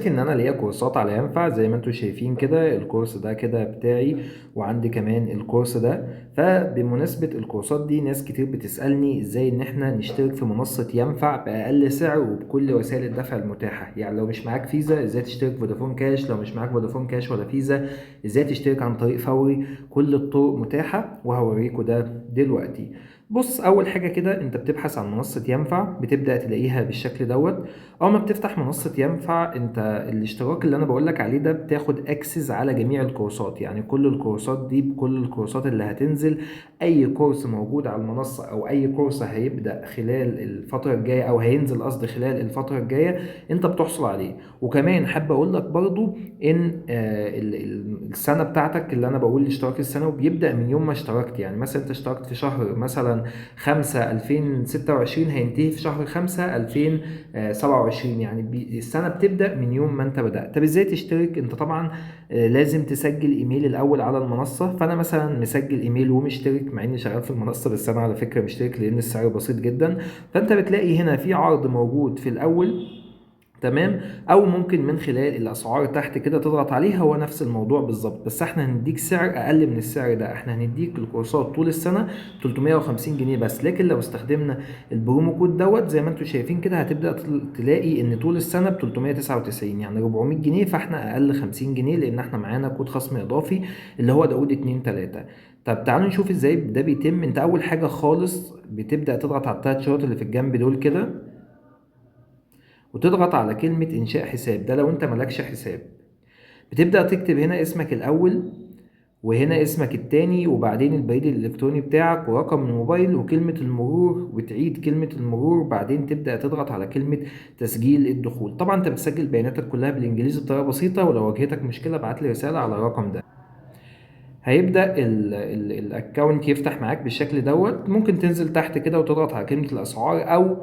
ان انا ليا كورسات على ينفع زي ما انتم شايفين كده. الكورس ده كده بتاعي، وعندي كمان الكورس ده. فبمناسبة الكورسات دي ناس كتير بتسألني ازاي ان احنا نشترك في منصة ينفع بأقل سعر وبكل وسائل الدفع المتاحة. يعني لو مش معاك فيزا ازاي تشترك فودافون كاش، لو مش معاك فودافون كاش ولا فيزا ازاي تشترك عن طريق فوري. كل الطرق متاحة وهوريكم ده دلوقتي. بص، اول حاجة كده انت بتبحث عن منصة ينفع، بتبدأ تلاقيها بالشكل دوت. اول ما بتفتح منصة ينفع انت الاشتراك اللي انا بقولك عليه ده بتاخد اكسس على جميع الكورسات، يعني كل الكورسات دي بكل الكورسات اللي هتنزل. اي كورس موجود على المنصة او اي كورس هيبدأ خلال الفترة الجاية او هينزل قصدي خلال الفترة الجاية انت بتحصل عليه. وكمان حابب اقول لك برضو ان السنة بتاعتك اللي انا بقول الاشتراك السنوي بيبدأ من يوم ما اشتركت. يعني مثلا انت اشتركت في شهر مثلا 5/2026 هينتهي في شهر 5/2027. يعني السنة بتبدأ من يوم ما انت بدأت. طب ازاي تشترك؟ انت طبعا لازم تسجل ايميل الاول على المنصة. فانا مثلا مسجل ايميل ومشترك مع اني شغال في المنصة، بس انا على فكرة مشترك لان السعر بسيط جدا. فانت بتلاقي هنا في عرض موجود في الاول، تمام. او ممكن من خلال الاسعار تحت كده تضغط عليها، هو نفس الموضوع بالظبط، بس احنا هنديك سعر اقل من السعر ده. احنا هنديك الكورسات طول السنه 350 جنيه بس. لكن لو استخدمنا البرومو كود دوت زي ما انتم شايفين كده هتبدا تلاقي ان طول السنه ب 399، يعني 400 جنيه. فاحنا اقل 50 جنيه لان احنا معانا كود خصم اضافي اللي هو داود 2 3. طب تعالوا نشوف ازاي ده بيتم. انت اول حاجه خالص بتبدا تضغط على التلات شروط اللي في الجنب دول كده، وتضغط على كلمة إنشاء حساب. ده لو أنت ملكش حساب. بتبدأ تكتب هنا اسمك الأول، وهنا اسمك التاني، وبعدين البريد الإلكتروني بتاعك ورقم الموبايل وكلمة المرور، وتعيد كلمة المرور. وبعدين تبدأ تضغط على كلمة تسجيل الدخول. طبعا أنت بتسجل بياناتك كلها بالإنجليزي بطريقة بسيطة، ولو واجهتك مشكلة ابعت لي رسالة على الرقم ده. هيبدأ الاكونت يفتح معاك بالشكل دوت. ممكن تنزل تحت كده وتضغط على كلمة الأسعار، أو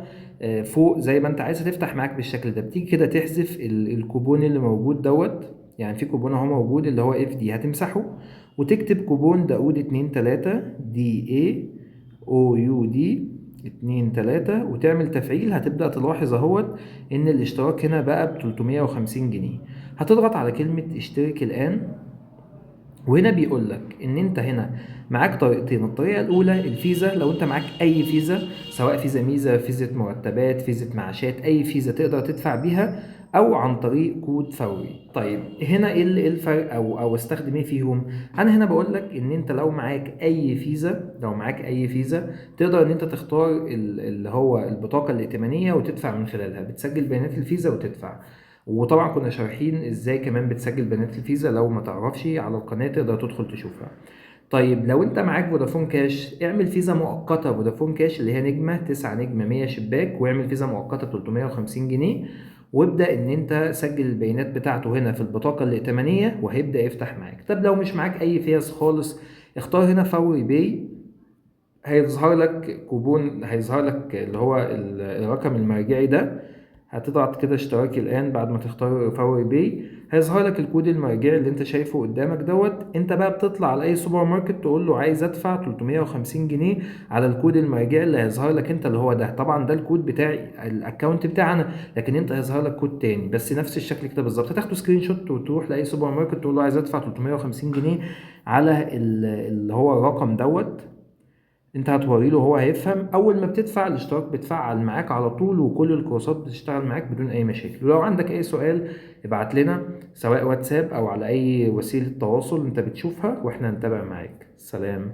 فوق زي ما أنت عايز هتفتح معاك بالشكل ده. بتيجي كده تحذف الكوبون اللي موجود دوت. يعني في كوبون اهو موجود اللي هو اف دي، هتمسحه وتكتب كوبون داود 2 3 دي اي او يو دي 2 3 وتعمل تفعيل. هتبدأ تلاحظ اهوت ان الاشتراك هنا بقى ب 350 جنيه. هتضغط على كلمة اشترك الآن. وهنا بيقول لك ان انت هنا معاك طريقتين. الطريقه الاولى الفيزا، لو انت معاك اي فيزا سواء فيزا ميزه، فيزا مرتبات، فيزا معاشات، اي فيزا تقدر تدفع بيها، او عن طريق كود فوري. طيب هنا ايه إيه الفرق او استخدم ايه فيهم؟ انا هنا بقول لك ان انت لو معاك اي فيزا، تقدر ان انت تختار اللي هو البطاقه الائتمانيه وتدفع من خلالها. بتسجل بيانات الفيزا وتدفع. وطبعا كنا شارحين ازاي كمان بتسجل بيانات الفيزا، لو ما تعرفش على القناة تقدر تدخل تشوفها. طيب لو انت معاك فودافون كاش اعمل فيزا مؤقتة فودافون كاش اللي هي نجمة 9 نجمة 100 شباك، واعمل فيزا مؤقتة ب 350 جنيه. وابدأ ان انت سجل البيانات بتاعته هنا في البطاقة الائتمانية وهيبدأ يفتح معاك. طب لو مش معاك اي فيز خالص اختار هنا فوري باي. هيظهر لك كوبون، هيظهر لك اللي هو الرقم المرجعي ده. هتضغط كده اشتراك الآن بعد ما تختار فوري باي. هيظهر لك الكود المرجعي اللي انت شايفه قدامك دوت. انت بقى بتطلع على اي سوبر ماركت تقول له عايز ادفع 350 جنيه على الكود المرجعي اللي هيظهر لك انت اللي هو ده. طبعا ده الكود بتاعي الاكونت بتاعنا، لكن انت هيظهر لك كود تاني بس نفس الشكل كده بالظبط. هتاخده سكرين شوت وتروح لاي سوبر ماركت تقول له عايز ادفع 350 جنيه على اللي هو الرقم دوت. انت هتوري له هو هيفهم. اول ما بتدفع الاشتراك بتفعل معاك على طول، وكل الكورسات بتشتغل معاك بدون اي مشاكل. ولو عندك اي سؤال ابعت لنا سواء واتساب او على اي وسيلة تواصل انت بتشوفها واحنا هنتابع معاك. سلام.